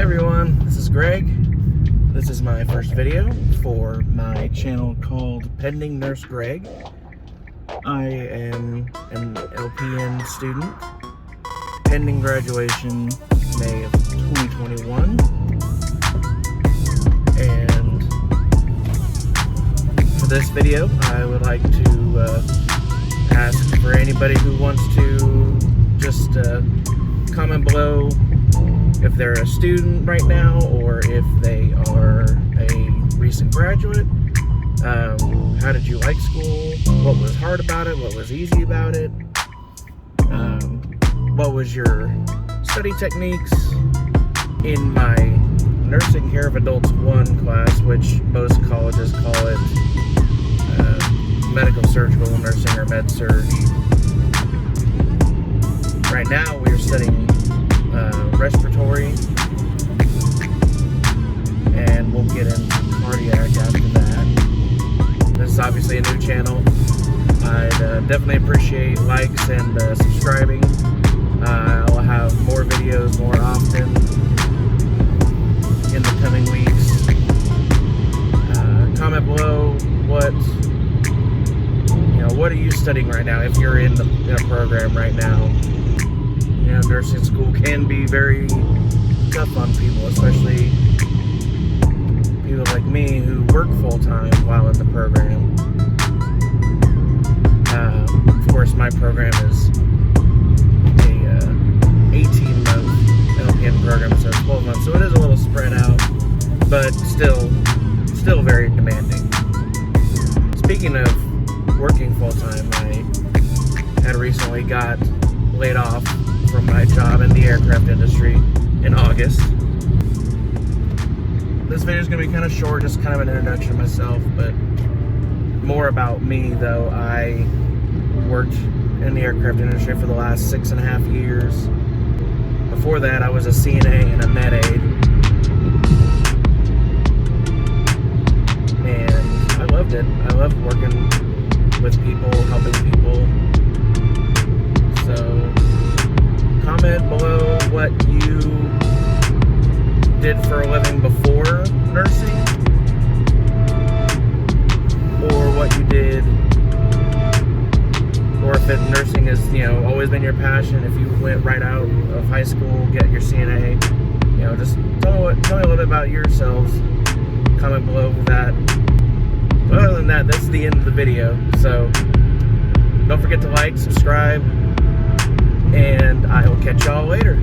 everyone, this is Greg. This is my first video for my channel called Pending Nurse Greg. I am an LPN student, pending graduation May of 2021. And for this video, I would like to ask for anybody who wants to just comment below if they're a student right now or if they are a recent graduate. How did you like school? What was hard about it? What was easy about it? What was your study techniques in my Nursing Care of Adults 1 class, which most colleges call it medical surgical nursing or med surg. Right now we are studying respiratory, and we'll get into cardiac after that. This is obviously a new channel. I'd definitely appreciate likes and subscribing. I'll have more videos more often in the coming weeks. Comment below what are you studying right now if you're in a program right now. You know, nursing school can be very tough on people, especially people like me who work full-time while in the program. Of course, my program is a 18-month LPN program, so 12 months, so it is a little spread out, but still very demanding. Speaking of working full-time, I had recently got laid off from my job in the aircraft industry in August. This video is going to be kind of short, just kind of an introduction to myself, but more about me though. I worked in the aircraft industry for the last 6.5 years. Before that, I was a CNA and a med aide. And I loved it. I loved working with people, helping people. So comment below what you did for a living before nursing, or what you did, or if nursing has always been your passion. If you went right out of high school, get your CNA, just tell me a little bit about yourselves. Comment below for that. But other than that, that's the end of the video. So don't forget to like, subscribe, and I will catch y'all later.